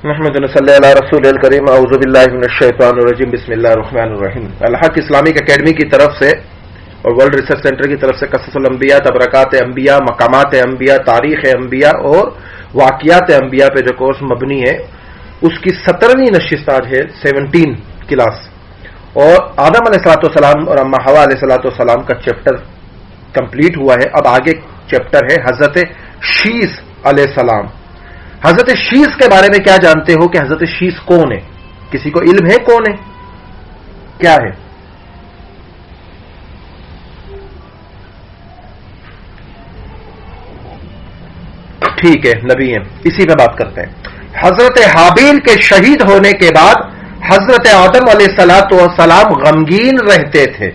محمد صلی اللہ رسول الکریم اعوذ باللہ من الشیطان الرجیم بسم اللہ الرحمن الرحیم. الحق اسلامک اکیڈمی کی طرف سے اور ورلڈ ریسرچ سینٹر کی طرف سے قصص الانبیاء، تبرکات انبیاء، مقامات انبیاء، تاریخ انبیاء اور واقعات انبیاء پہ جو کورس مبنی ہے اس کی 17ویں نشست آج ہے 17 کلاس. اور آدم علیہ الصلوۃ والسلام اور اما حوا علیہ الصلوۃ والسلام کا چیپٹر کمپلیٹ ہوا ہے. اب آگے چیپٹر ہے حضرت شیث علیہ السلام. حضرت شیث کے بارے میں کیا جانتے ہو کہ حضرت شیث کون ہے؟ کسی کو علم ہے کون ہے؟ کیا ہے؟ ٹھیک ہے، نبی ہیں. اسی پہ بات کرتے ہیں. حضرت حابیل کے شہید ہونے کے بعد حضرت آدم علیہ الصلوۃ والسلام غمگین رہتے تھے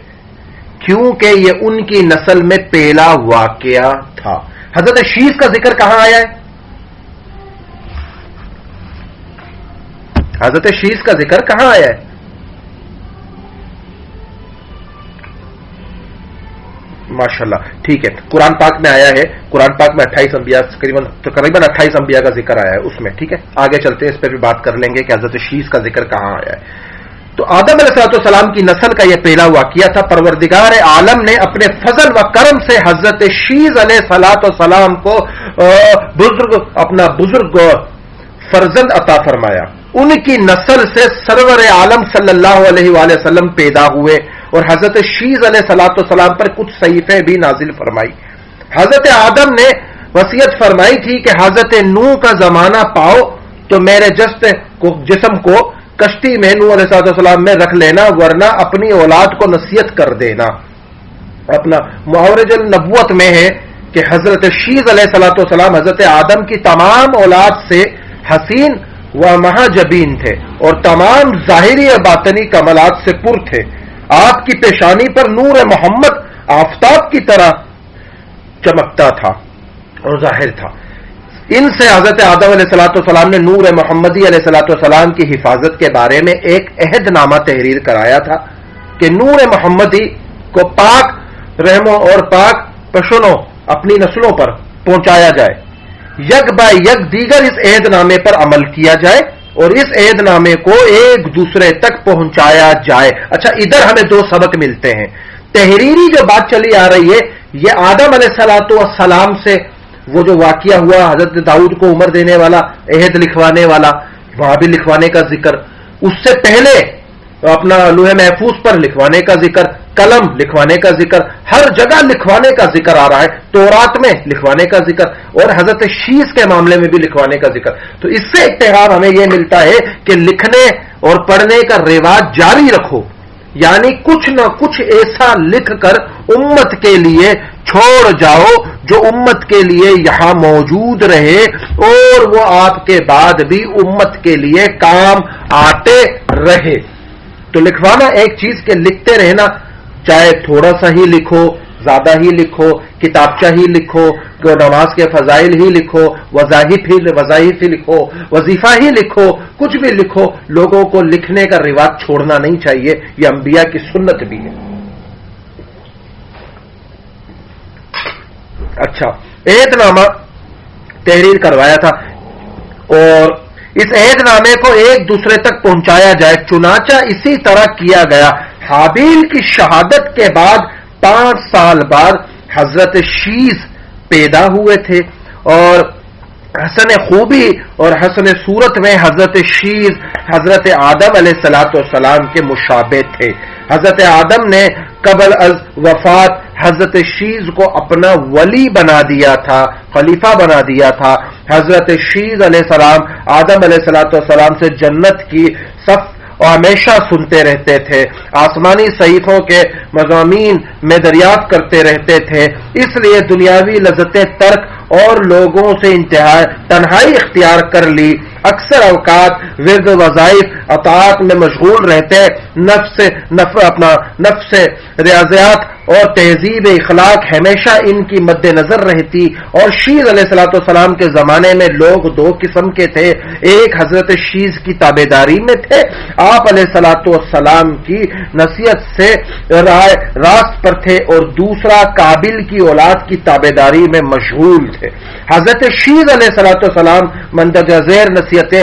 کیونکہ یہ ان کی نسل میں پہلا واقعہ تھا. حضرت شیث کا ذکر کہاں آیا ہے؟ حضرت شیث کا ذکر کہاں آیا ہے؟ ماشاءاللہ. ٹھیک ہے، قرآن پاک میں آیا ہے. قرآن پاک میں 28 انبیاء تقریباً 28 انبیاء کا ذکر آیا ہے اس میں. ٹھیک ہے، آگے چلتے ہیں، اس پہ بھی بات کر لیں گے کہ حضرت شیث کا ذکر کہاں آیا ہے. تو آدم علیہ الصلوۃ والسلام کی نسل کا یہ پہلا واقعہ تھا. پروردگار عالم نے اپنے فضل و کرم سے حضرت شیث علیہ الصلوۃ والسلام کو اپنا بزرگ فرزند عطا فرمایا. ان کی نسل سے سرور عالم صلی اللہ علیہ وآلہ وسلم پیدا ہوئے اور حضرت شیث علیہ الصلوۃ والسلام پر کچھ صحیفیں بھی نازل فرمائی. حضرت آدم نے وصیت فرمائی تھی کہ حضرت نوح کا زمانہ پاؤ تو میرے جسم کو کشتی میں نوح علیہ الصلوۃ والسلام میں رکھ لینا، ورنہ اپنی اولاد کو نصیحت کر دینا. اپنا معورج النبوت میں ہے کہ حضرت شیث علیہ الصلوۃ والسلام حضرت آدم کی تمام اولاد سے حسین و مہاجبین تھے اور تمام ظاہری اور باطنی کمالات سے پر تھے. آپ کی پیشانی پر نور محمد آفتاب کی طرح چمکتا تھا اور ظاہر تھا. ان سے حضرت آدم علیہ الصلوۃ والسلام نے نور محمدی علیہ الصلوۃ والسلام کی حفاظت کے بارے میں ایک عہد نامہ تحریر کرایا تھا کہ نور محمدی کو پاک رحموں اور پاک پشنوں اپنی نسلوں پر پہنچایا جائے. یک با یک دیگر اس عہد نامے پر عمل کیا جائے اور اس عہد نامے کو ایک دوسرے تک پہنچایا جائے. اچھا، ادھر ہمیں دو سبق ملتے ہیں. تحریری جو بات چلی آ رہی ہے یہ آدم علیہ الصلوۃ والسلام سے وہ جو واقعہ ہوا، حضرت داؤد کو عمر دینے والا، عہد لکھوانے والا، وہاں بھی لکھوانے کا ذکر، اس سے پہلے اپنا لوح محفوظ پر لکھوانے کا ذکر، قلم لکھوانے کا ذکر، ہر جگہ لکھوانے کا ذکر آ رہا ہے. تورات میں لکھوانے کا ذکر اور حضرت شیث کے معاملے میں بھی لکھوانے کا ذکر. تو اس سے ایک پیغام ہمیں یہ ملتا ہے کہ لکھنے اور پڑھنے کا رواج جاری رکھو، یعنی کچھ نہ کچھ ایسا لکھ کر امت کے لیے چھوڑ جاؤ جو امت کے لیے یہاں موجود رہے اور وہ آپ کے بعد بھی امت کے لیے کام آتے رہے. تو لکھوانا ایک چیز کہ لکھتے رہنا، چاہے تھوڑا سا ہی لکھو، زیادہ ہی لکھو، کتابچہ ہی لکھو، نماز کے فضائل ہی لکھو، وظائف ہی لکھو، وظیفہ ہی لکھو، کچھ بھی لکھو. لوگوں کو لکھنے کا رواج چھوڑنا نہیں چاہیے، یہ انبیاء کی سنت بھی ہے. اچھا، عہد نامہ تحریر کروایا تھا اور اس عہد نامے کو ایک دوسرے تک پہنچایا جائے. چنانچہ اسی طرح کیا گیا. حابیل کی شہادت کے بعد 5 سال بعد حضرت شیث پیدا ہوئے تھے اور حسن خوبی اور حسن صورت میں حضرت شیث حضرت آدم علیہ الصلوۃ والسلام کے مشابہ تھے. حضرت آدم نے قبل از وفات حضرت شیث کو اپنا ولی بنا دیا تھا، خلیفہ بنا دیا تھا. حضرت شیث علیہ السلام آدم علیہ الصلوۃ والسلام سے جنت کی صف اور ہمیشہ سنتے رہتے تھے، آسمانی صحیفوں کے مضامین میں دریافت کرتے رہتے تھے. اس لیے دنیاوی لذتیں ترک اور لوگوں سے انتہائی تنہائی اختیار کر لی. اکثر اوقات ورد وظائف اطاعت میں مشغول رہتے. نفس ریاضیات اور تہذیب اخلاق ہمیشہ ان کی مد نظر رہتی. اور شیث علیہ الصلوۃ والسلام کے زمانے میں لوگ 2 قسم کے تھے. ایک حضرت شیث کی تابعداری میں تھے، آپ علیہ الصلوۃ والسلام کی نصیحت سے راست پر تھے، اور دوسرا قابل کی اولاد کی تابعداری میں مشغول تھے. حضرت شیث علیہ الصلوۃ والسلام مندرجہ ذیل نصیحتیں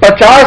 50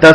10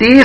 30,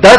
10,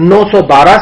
912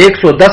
110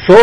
100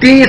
30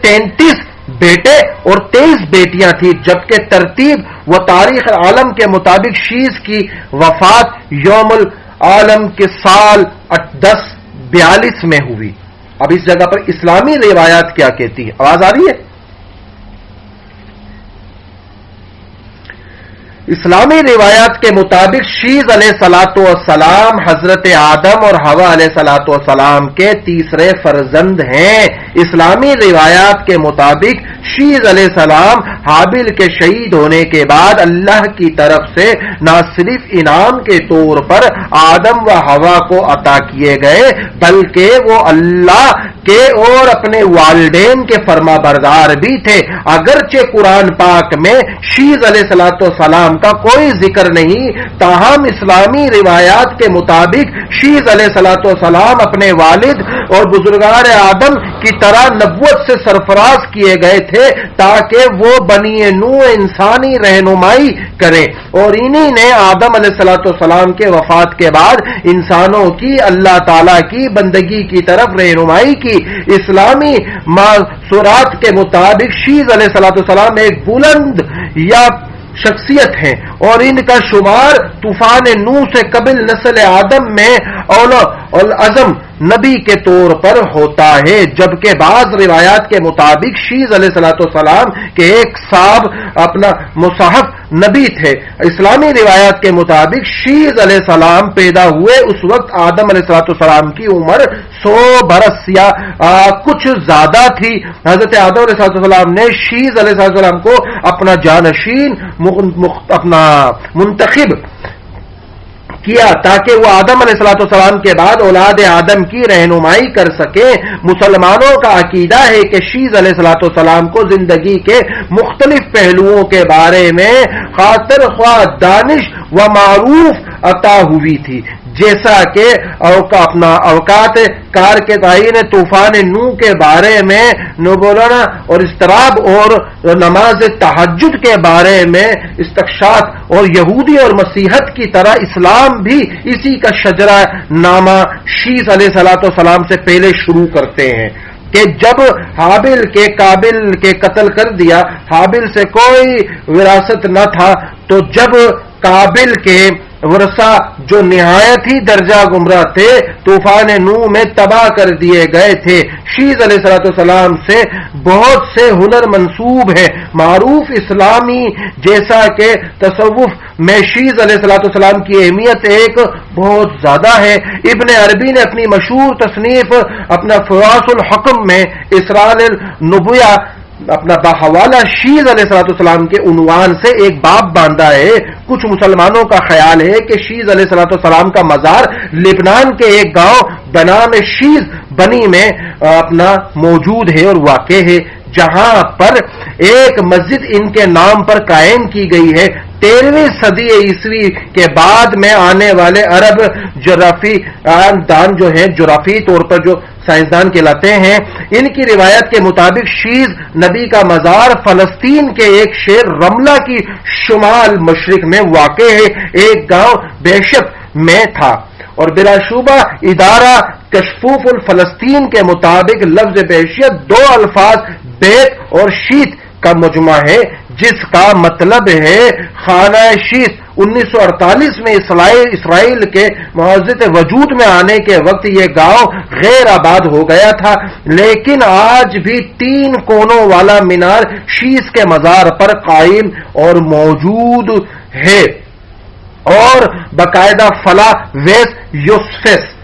33 بیٹے اور 23 بیٹیاں تھیں، جبکہ ترتیب و تاریخ عالم کے مطابق شیز کی وفات یوم العالم کے سال 1042 میں ہوئی۔ اب اس جگہ پر اسلامی روایات کیا کہتی ہے؟ آواز آ رہی ہے؟ اسلامی روایات کے مطابق شیز علیہ الصلوۃ والسلام حضرت آدم اور حوا علیہ الصلوۃ والسلام کے تیسرے فرزند ہیں۔ اسلامی روایات کے مطابق شیز علیہ السلام حابل کے شہید ہونے کے بعد اللہ کی طرف سے نہ صرف انعام کے طور پر آدم و حوا کو عطا کیے گئے، بلکہ وہ اللہ کے اور اپنے والدین کے فرما بردار بھی تھے۔ اگرچہ قرآن پاک میں شیز علیہ الصلوۃ والسلام کا کوئی ذکر نہیں، تاہم اسلامی روایات کے مطابق شیز علیہ الصلوۃ والسلام اپنے والد اور بزرگان آدم کی طرح نبوت سے سرفراز کیے گئے تھے تاکہ وہ بنی نوح انسانی رہنمائی کریں، اور انہی نے آدم علیہ الصلوۃ والسلام کے وفات کے بعد انسانوں کی اللہ تعالی کی بندگی کی طرف رہنمائی کی۔ اسلامی ماثورات کے مطابق شیز علیہ الصلوۃ والسلام ایک بلند یا شخصیت ہیں، اور ان کا شمار طوفان نوح سے قبل نسل آدم میں العظم نبی کے طور پر ہوتا ہے، جبکہ بعض روایات کے مطابق شیز علیہ الصلوۃ والسلام کے ایک صاحب اپنا مصحف نبی تھے۔ اسلامی روایات کے مطابق شیز علیہ السلام پیدا ہوئے اس وقت آدم علیہ الصلوۃ والسلام کی عمر 100 برس یا کچھ زیادہ تھی۔ حضرت آدم علیہ الصلوۃ والسلام نے شیز علیہ الصلوۃ والسلام کو اپنا جانشین اپنا منتخب کیا تاکہ وہ آدم علیہ الصلوۃ والسلام کے بعد اولاد آدم کی رہنمائی کر سکے۔ مسلمانوں کا عقیدہ ہے کہ شیز علیہ الصلوۃ والسلام کو زندگی کے مختلف پہلوؤں کے بارے میں خاطر خواہ دانش و معروف عطا ہوئی تھی، جیسا کہ اپنا اوقات کار کے تعین، طوفان نوح کے بارے میں نبونا اور اضطراب، اور نماز تہجد کے بارے میں استقشاف، اور یہودی اور مسیحت کی طرح اسلام بھی اسی کا شجرہ نامہ شیز علیہ الصلوۃ والسلام سے پہلے شروع کرتے ہیں کہ جب حابل کے قابل کے قتل کر دیا، حابل سے کوئی وراثت نہ تھا، تو جب قابل کے ورثہ جو نہایت ہی درجہ گمراہ تھے طوفان نوح میں تباہ کر دیے گئے تھے۔ شیز علیہ الصلوۃ والسلام سے بہت سے ہنر منسوب ہیں معروف اسلامی، جیسا کہ تصوف میں شیز علیہ الصلوۃ والسلام کی اہمیت ایک بہت زیادہ ہے۔ ابن عربی نے اپنی مشہور تصنیف اپنا فواصل الحکم میں اسرار النبوہ اپنا بحوالہ شیز علیہ الصلوۃ والسلام کے عنوان سے ایک باب باندھا ہے۔ کچھ مسلمانوں کا خیال ہے کہ شیز علیہ الصلوۃ والسلام کا مزار لبنان کے ایک گاؤں بنام شیز بنی میں اپنا موجود ہے اور واقع ہے، جہاں پر ایک مسجد ان کے نام پر قائم کی گئی ہے۔ 13ویں صدی عیسوی کے بعد میں آنے والے عرب جغرافی دان جو ہیں، جغرافی طور پر جو سائنسدان کہلاتے ہیں، ان کی روایت کے مطابق شیز نبی کا مزار فلسطین کے ایک شہر رملہ کی شمال مشرق میں واقع ہے، ایک گاؤں بیشت میں تھا، اور بلا شبہ ادارہ کشفوف الفلسطین کے مطابق لفظ بیشیت 2 الفاظ بیت اور شیت کا مجمع ہے، جس کا مطلب ہے خانہ شیت۔ 1948 میں اسرائیل کے معزز وجود میں آنے کے وقت یہ گاؤں غیر آباد ہو گیا تھا، لیکن آج بھی 3 کونوں والا مینار شیز کے مزار پر قائم اور موجود ہے، اور باقاعدہ فلا ویس یوسفس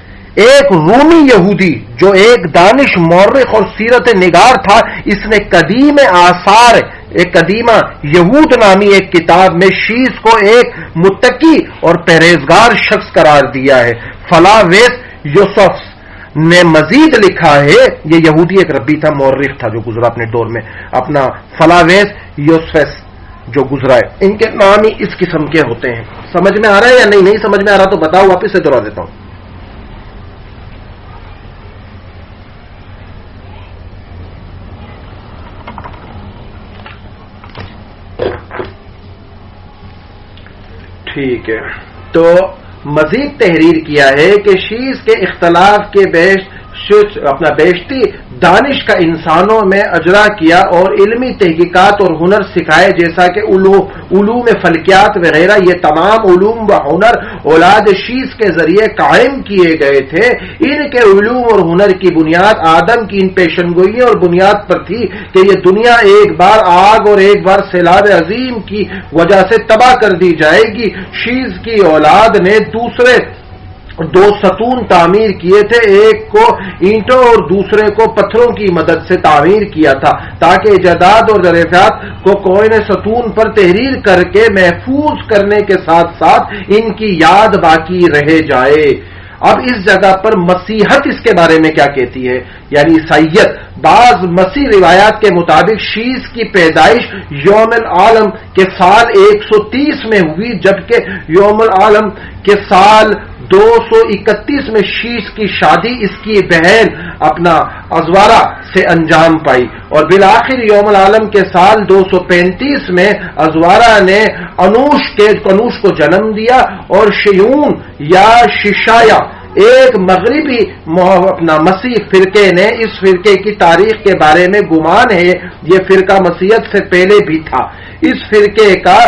ایک رومی یہودی جو ایک دانش مورخ اور سیرت نگار تھا، اس نے قدیم آثار ایک قدیمہ یہود نامی ایک کتاب میں شیز کو ایک متقی اور پرہیزگار شخص قرار دیا ہے۔ فلاویس یوسف نے مزید لکھا ہے، یہ یہودی ایک ربی تھا، مورخ تھا جو گزرا اپنے دور میں، اپنا فلاویس یوسفس جو گزرا ہے، ان کے نام ہی اس قسم کے ہوتے ہیں۔ سمجھ میں آ رہا ہے یا نہیں سمجھ میں آ رہا تو بتاؤ، واپس سے دوہرا دیتا ہوں۔ ٹھیک ہے، تو مزید تحریر کیا ہے کہ شیز کے اختلاف کے اپنا بیشتی دانش کا انسانوں میں اجرا کیا اور علمی تحقیقات اور ہنر سکھائے، جیسا کہ علوم فلکیات وغیرہ، یہ تمام علوم و ہنر اولاد شیث کے ذریعے قائم کیے گئے تھے۔ ان کے علوم اور ہنر کی بنیاد آدم کی ان پیشنگوئیوں اور بنیاد پر تھی کہ یہ دنیا ایک بار آگ اور ایک بار سیلاب عظیم کی وجہ سے تباہ کر دی جائے گی۔ شیث کی اولاد نے دوسرے 2 ستون تعمیر کیے تھے، ایک کو اینٹوں اور دوسرے کو پتھروں کی مدد سے تعمیر کیا تھا تاکہ ایجادات اور دریافت کو کوئن ستون پر تحریر کر کے محفوظ کرنے کے ساتھ ساتھ ان کی یاد باقی رہ جائے۔ اب اس جگہ پر مسیحت اس کے بارے میں کیا کہتی ہے، یعنی عیسائیت۔ بعض مسیح روایات کے مطابق شیث کی پیدائش یوم العالم کے سال 130 میں ہوئی، جبکہ یوم العالم کے سال 231 میں شیث کی شادی اس کی بہن اپنا ازوارا سے انجام پائی، اور بالآخر یوم العالم کے سال 235 میں ازوارا نے انوش کو جنم دیا، اور شیون یا ششایا ایک مغربی اپنا مسیح فرقے نے اس فرقے کی تاریخ کے بارے میں گمان ہے یہ فرقہ مسیحیت سے پہلے بھی تھا۔ اس فرقے کا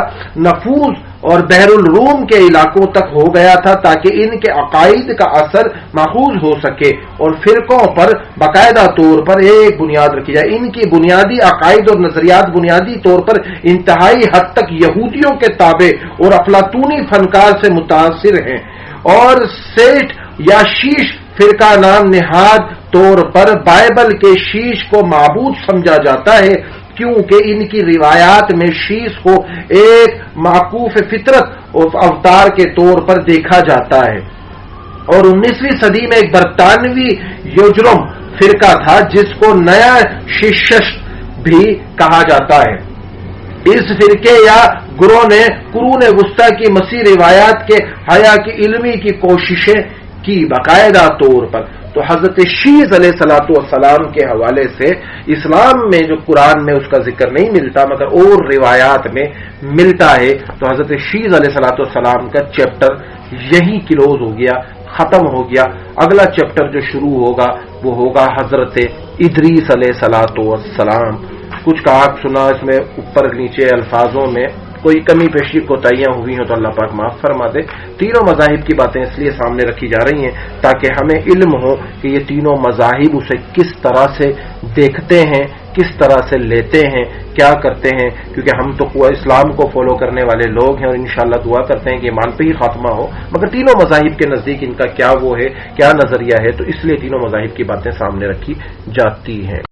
نفوذ اور بحر الروم کے علاقوں تک ہو گیا تھا تاکہ ان کے عقائد کا اثر ماخوذ ہو سکے اور فرقوں پر باقاعدہ طور پر ایک بنیاد رکھی جائے۔ ان کی بنیادی عقائد اور نظریات بنیادی طور پر انتہائی حد تک یہودیوں کے تابع اور افلاطونی فنکار سے متاثر ہیں، اور سیٹ یا شیش فرقہ نام نہاد طور پر بائبل کے شیش کو معبود سمجھا جاتا ہے، کیونکہ ان کی روایات میں شیش کو ایک معکوف فطرت اور اوتار کے طور پر دیکھا جاتا ہے۔ اور 19ویں صدی میں ایک برطانوی یوجرم فرقہ تھا جس کو نیا شیشش بھی کہا جاتا ہے۔ اس فرقے یا گروہ نے قرون وسطی کی مسیح روایات کے حیا کی علمی کی کوششیں کی باقاعدہ طور پر۔ تو حضرت شیث علیہ الصلوۃ والسلام کے حوالے سے اسلام میں جو قرآن میں اس کا ذکر نہیں ملتا مگر اور روایات میں ملتا ہے، تو حضرت شیث علیہ الصلوۃ والسلام کا چیپٹر یہی کلوز ہو گیا، ختم ہو گیا۔ اگلا چیپٹر جو شروع ہوگا وہ ہوگا حضرت ادریس علیہ الصلوۃ والسلام۔ کچھ کہا سنا اس میں اوپر نیچے الفاظوں میں کوئی کمی پیشی کوتاہیاں ہوئی ہیں تو اللہ پاک معاف فرما دے۔ تینوں مذاہب کی باتیں اس لیے سامنے رکھی جا رہی ہیں تاکہ ہمیں علم ہو کہ یہ تینوں مذاہب اسے کس طرح سے دیکھتے ہیں، کس طرح سے لیتے ہیں، کیا کرتے ہیں، کیونکہ ہم تو اسلام کو فالو کرنے والے لوگ ہیں اور انشاءاللہ دعا کرتے ہیں کہ ایمان پہ ہی خاتمہ ہو، مگر تینوں مذاہب کے نزدیک ان کا کیا وہ ہے، کیا نظریہ ہے، تو اس لیے تینوں مذاہب کی باتیں سامنے رکھی جاتی ہیں۔